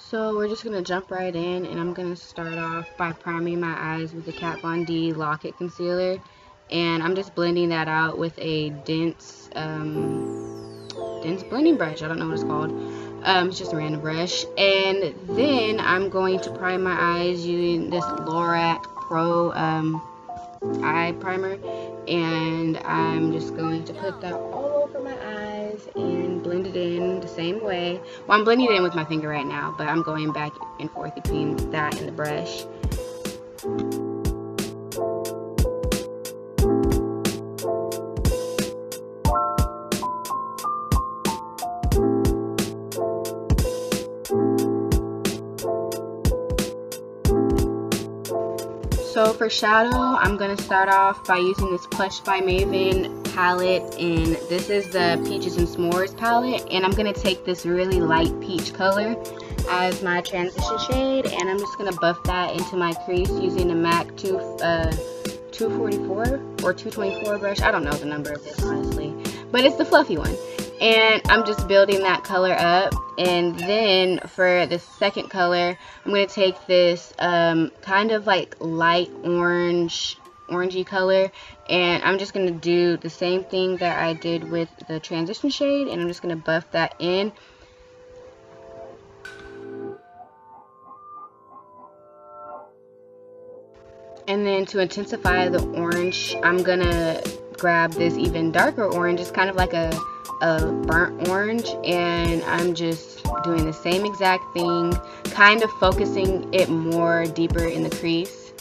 So we're just going to jump right in, and I'm going to start off by priming my eyes with the Kat Von D Lock-It Concealer. And I'm just blending that out with a dense blending brush. I don't know what it's called. It's just a random brush. And then I'm going to prime my eyes using this Lorac Pro eye primer. And I'm just going to put that all over my eyes and blend it in the same way. Well, I'm blending it in with my finger right now, but I'm going back and forth between that and the brush. So for shadow, I'm going to start off by using this Plush by Maevon palette, and this is the Peaches and S'mores palette, and I'm going to take this really light peach color as my transition shade, and I'm just going to buff that into my crease using a MAC 244 or 224 brush. I don't know the number of this honestly, but it's the fluffy one. And I'm just building that color up. And then for the second color, I'm going to take this kind of like light orangey color, and I'm just going to do the same thing that I did with the transition shade, and I'm just going to buff that in. And then to intensify the orange, I'm going to grab this even darker orange. It's kind of like a burnt orange, and I'm just doing the same exact thing, kind of focusing it more deeper in the crease.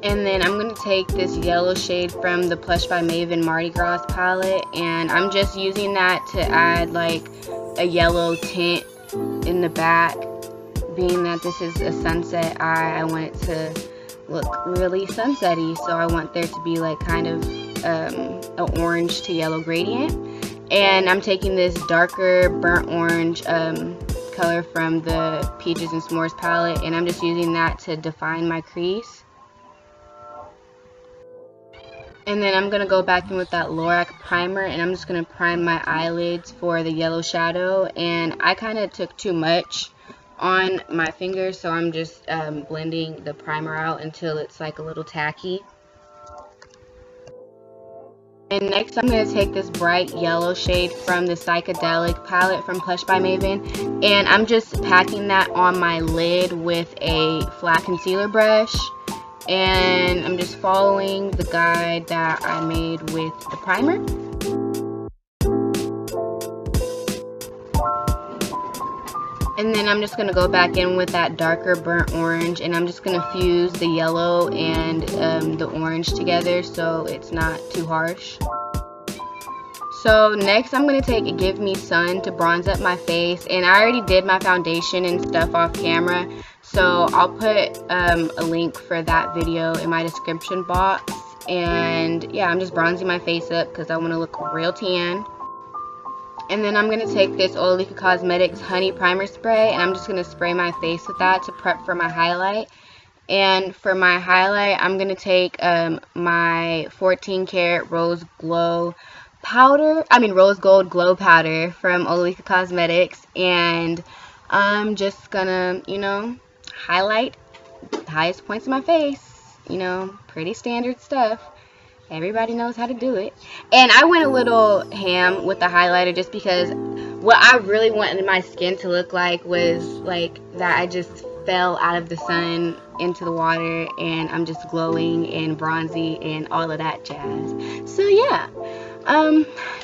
And then I'm going to take this yellow shade from the Plush by Maevon Mardi Gras palette, and I'm just using that to add like a yellow tint in the back. Being that this is a sunset eye, I want it to look really sunsetty, so I want there to be like kind of an orange to yellow gradient. And I'm taking this darker burnt orange color from the Peaches and S'mores palette, and I'm just using that to define my crease. And then I'm going to go back in with that Lorac primer, and I'm just going to prime my eyelids for the yellow shadow. And I kind of took too much on my fingers, so I'm just blending the primer out until it's like a little tacky. And next I'm going to take this bright yellow shade from the Psychedelic palette from Plush by Maevon, and I'm just packing that on my lid with a flat concealer brush, and I'm just following the guide that I made with the primer. And then I'm just going to go back in with that darker burnt orange, and I'm just going to fuse the yellow and the orange together so it's not too harsh. So next I'm going to take Give Me Sun to bronze up my face, and I already did my foundation and stuff off camera, so I'll put a link for that video in my description box. And yeah, I'm just bronzing my face up because I want to look real tan. And then I'm going to take this Allnighter Cosmetics Honey Primer Spray, and I'm just going to spray my face with that to prep for my highlight. And for my highlight, I'm going to take my 14 karat Rose Gold Glow Powder from Allnighter Cosmetics, and I'm just going to, you know, highlight the highest points of my face. You know, pretty standard stuff. Everybody knows how to do it. And I went a little ham with the highlighter just because what I really wanted my skin to look like was like that I just fell out of the sun into the water and I'm just glowing and bronzy and all of that jazz. So yeah,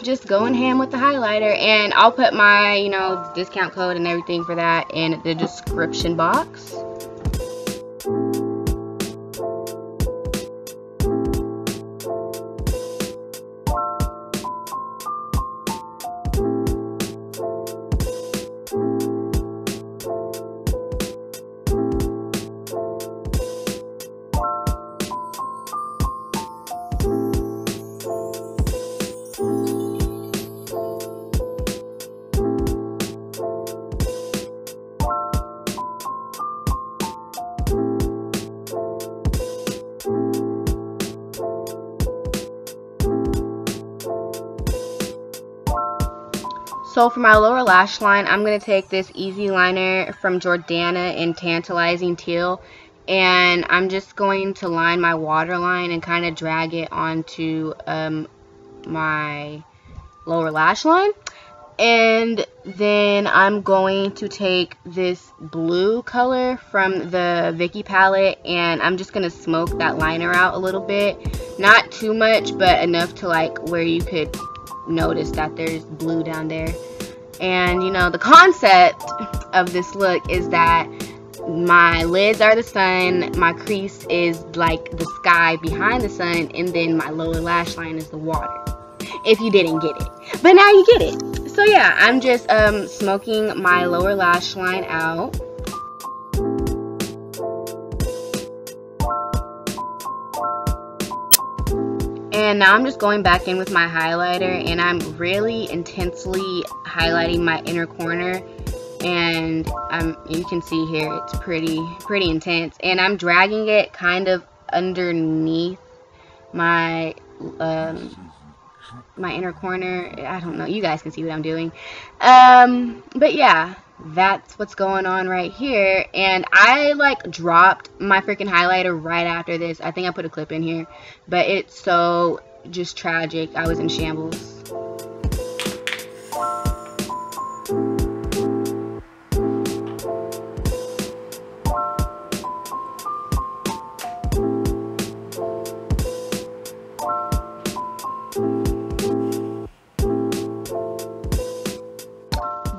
just going ham with the highlighter, and I'll put my, you know, discount code and everything for that in the description box. So for my lower lash line, I'm going to take this Easyiner from Jordana in Tantalizing Teal. And I'm just going to line my waterline and kind of drag it onto my lower lash line. And then I'm going to take this blue color from the Vicky palette, and I'm just going to smoke that liner out a little bit. Not too much, but enough to like where you could notice that there's blue down there. And you know, the concept of this look is that my lids are the sun, my crease is like the sky behind the sun, and then my lower lash line is the water. If you didn't get it, but now you get it. So yeah, I'm just smoking my lower lash line out. And now I'm just going back in with my highlighter, and I'm really intensely highlighting my inner corner. And you can see here it's pretty intense, and I'm dragging it kind of underneath my my inner corner. I don't know, you guys can see what I'm doing. But yeah, that's what's going on right here. And I like dropped my freaking highlighter right after this. I think I put a clip in here, but it's so just tragic. I was in shambles.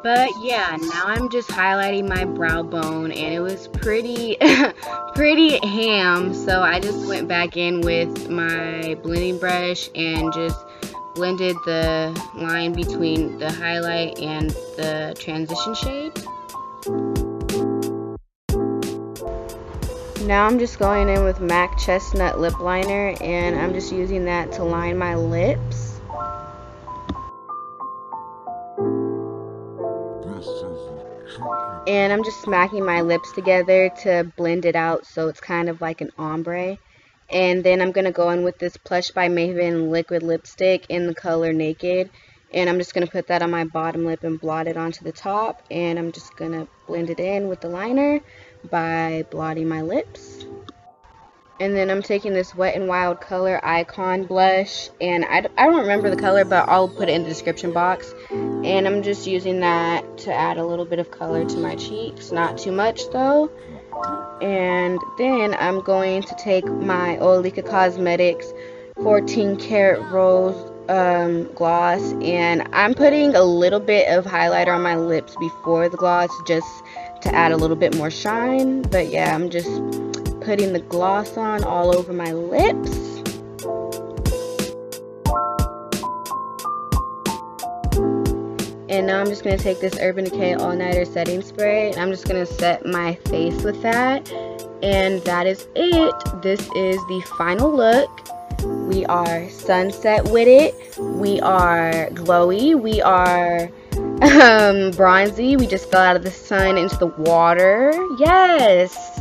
But yeah, now I'm just highlighting my brow bone, and it was pretty ham. So I just went back in with my blending brush and just blended the line between the highlight and the transition shade. Now I'm just going in with MAC Chesnut lip liner, and I'm just using that to line my lips. And I'm just smacking my lips together to blend it out so it's kind of like an ombre. And then I'm going to go in with this Plush by Maevon liquid lipstick in the color Naked. And I'm just going to put that on my bottom lip and blot it onto the top. And I'm just going to blend it in with the liner by blotting my lips. And then I'm taking this WetnWild ColorIcon blush, and I don't remember the color, but I'll put it in the description box. And I'm just using that to add a little bit of color to my cheeks, not too much though. And then I'm going to take my Olika Cosmetics 14 Karat Rose gloss, and I'm putting a little bit of highlighter on my lips before the gloss just to add a little bit more shine. But yeah, I'm just putting the gloss on all over my lips. And now I'm just going to take this Urban Decay Allnighter setting spray, and I'm just going to set my face with that. And that is it. This is the final look. We are sunset with it. We are glowy. We are bronzy. We just fell out of the sun into the water. Yes.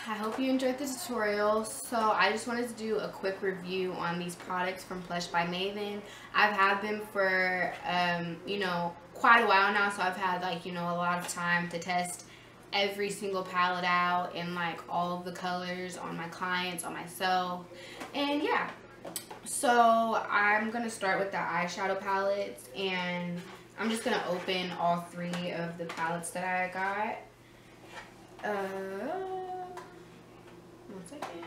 I hope you enjoyed the tutorial. So I just wanted to do a quick review on these products from Plush by Maevon. I've had them for you know, quite a while now, so I've had like, you know, a lot of time to test every single palette out and like all of the colors on my clients, on myself. And yeah, so I'm gonna start with the eyeshadow palettes, and I'm just gonna open all three of the palettes that I got. One second.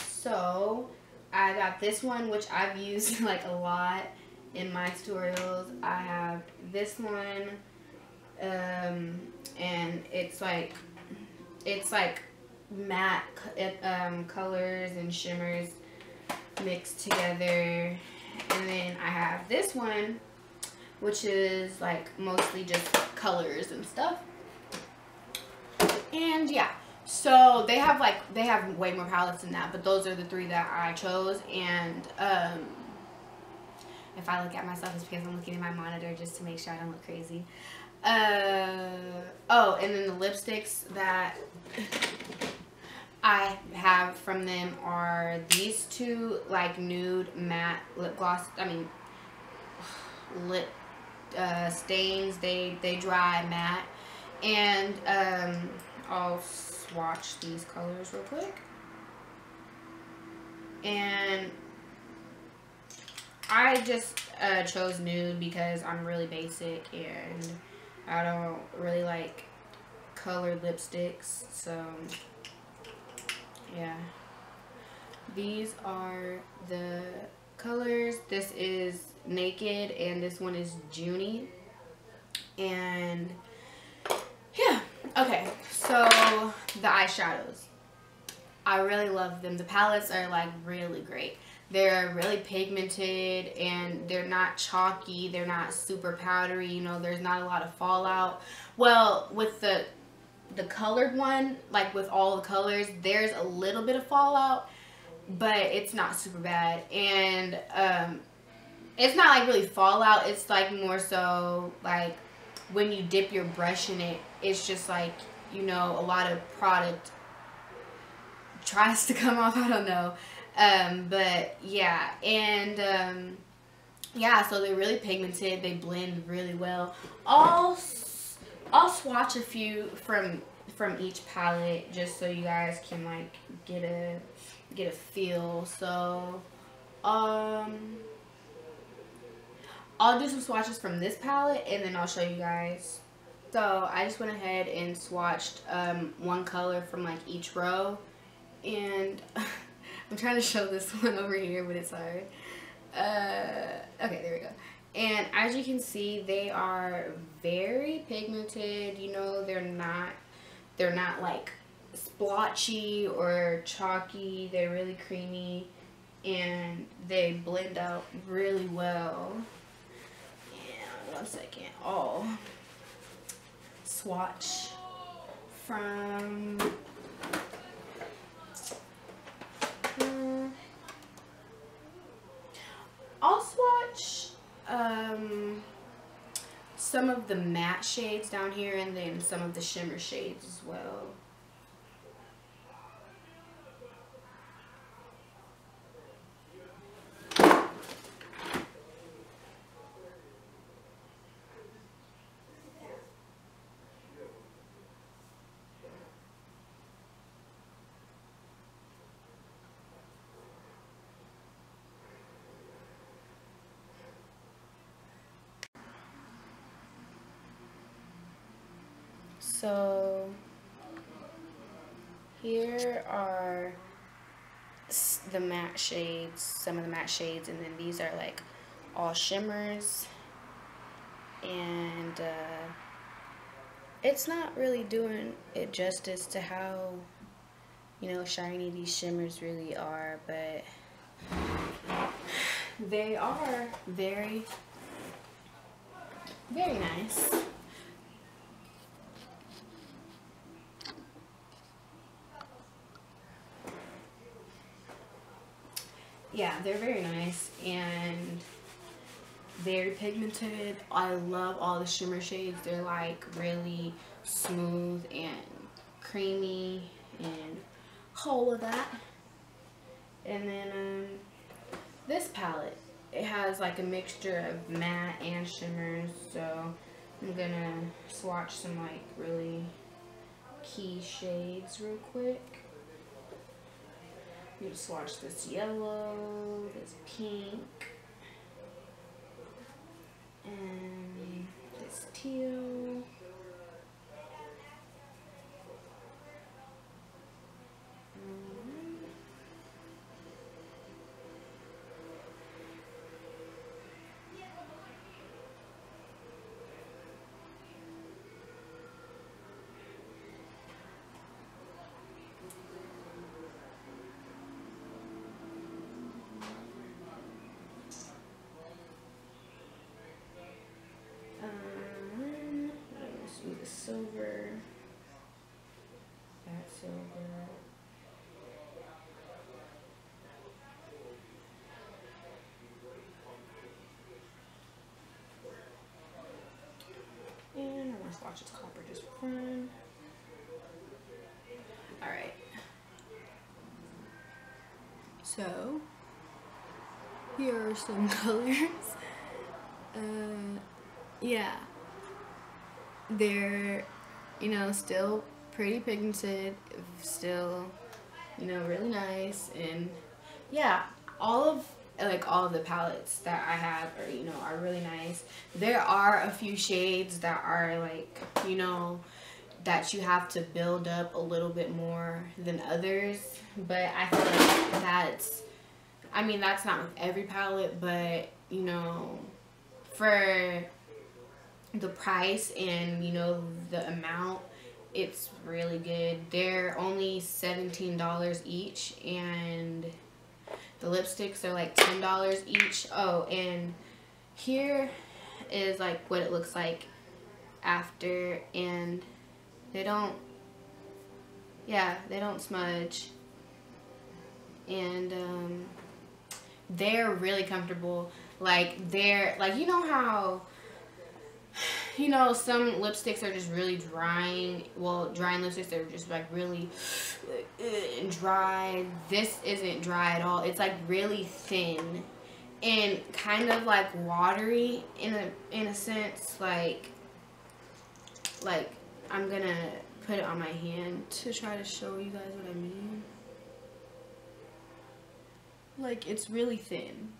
So I got this one, which I've used like a lot in my tutorials. I have this one, and it's like matte colors and shimmers mixed together. And then I have this one, which is like mostly just colors and stuff. And yeah, so they have way more palettes than that, but those are the three that I chose. And if I look at myself, it's because I'm looking at my monitor just to make sure I don't look crazy. Oh, and then the lipsticks that I have from them are these two, like nude matte lip gloss. I mean, lip stains. They dry matte. And I'll swatch these colors real quick. And I just chose nude because I'm really basic and I don't really like colored lipsticks. So yeah, these are the colors. This is Naked and this one is Junie. And yeah, okay, so the eyeshadows, I really love them. The palettes are like really great. They're really pigmented and they're not chalky. They're not super powdery. You know, there's not a lot of fallout. Well, with the colored one, like with all the colors, there's a little bit of fallout, but it's not super bad. And it's not like really fallout. It's like more so like when you dip your brush in it, it's just like, you know, a lot of product tries to come off. I don't know. But yeah, and yeah, so they're really pigmented. They blend really well. I'll swatch a few from each palette just so you guys can like get a feel. So I'll do some swatches from this palette and then I'll show you guys. So I just went ahead and swatched one color from like each row, and I'm trying to show this one over here, but it's hard. Okay, there we go. And as you can see, they are very pigmented. You know, they're not like splotchy or chalky. They're really creamy and they blend out really well. And 1 second, I'll swatch from I'll swatch some of the matte shades down here and then some of the shimmer shades as well. So here are the matte shades, some of the matte shades, and then these are like all shimmers, and it's not really doing it justice to how, you know, shiny these shimmers really are, but they are very, very nice. Yeah, they're very nice and very pigmented. I love all the shimmer shades. They're like really smooth and creamy and all of that. And then this palette, it has like a mixture of matte and shimmers. So I'm gonna swatch some like really key shades real quick. I'm going to swatch this yellow, this pink, and this teal. The silver, that silver, and I'm gonna swatch this copper just for fun. Alright, so here are some colors. Yeah, they're, you know, still pretty pigmented, still, you know, really nice. And yeah, all of the palettes that I have are, you know, are really nice. There are a few shades that are like, you know, that you have to build up a little bit more than others, but I feel like that's, I mean, that's not with every palette, but you know, for the price and, you know, the amount, it's really good. They're only $17 each, and the lipsticks are like $10 each. Oh, and here is like what it looks like after, and they don't, yeah, they don't smudge, and they're really comfortable. Like, they're like, you know how, you know, some lipsticks are just really drying. Well, drying lipsticks, they're just like really dry. This isn't dry at all. It's like really thin and kind of like watery in a sense. Like I'm gonna put it on my hand to try to show you guys what I mean. Like, it's really thin.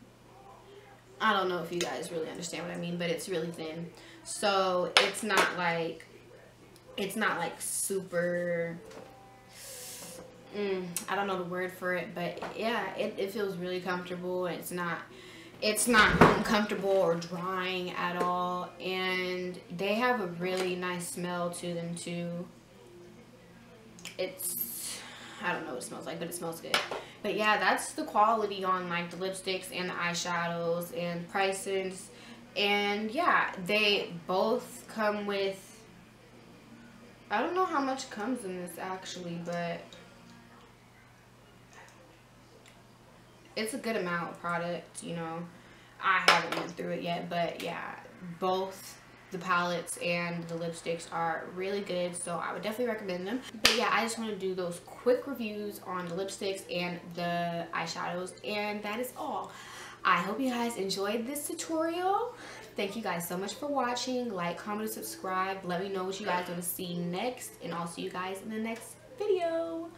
I don't know if you guys really understand what I mean, but it's really thin. So it's not like super, I don't know the word for it, but yeah, it feels really comfortable. It's not uncomfortable or drying at all, and they have a really nice smell to them too. I don't know what it smells like, but it smells good. But yeah, that's the quality on like the lipsticks and the eyeshadows and prices. And yeah, they both come with, I don't know how much comes in this actually, but it's a good amount of product, you know. I haven't went through it yet, but yeah, both the palettes and the lipsticks are really good, so I would definitely recommend them. But yeah, I just want to do those quick reviews on the lipsticks and the eyeshadows, and that is all. I hope you guys enjoyed this tutorial. Thank you guys so much for watching. Like, comment, and subscribe. Let me know what you guys want to see next, and I'll see you guys in the next video.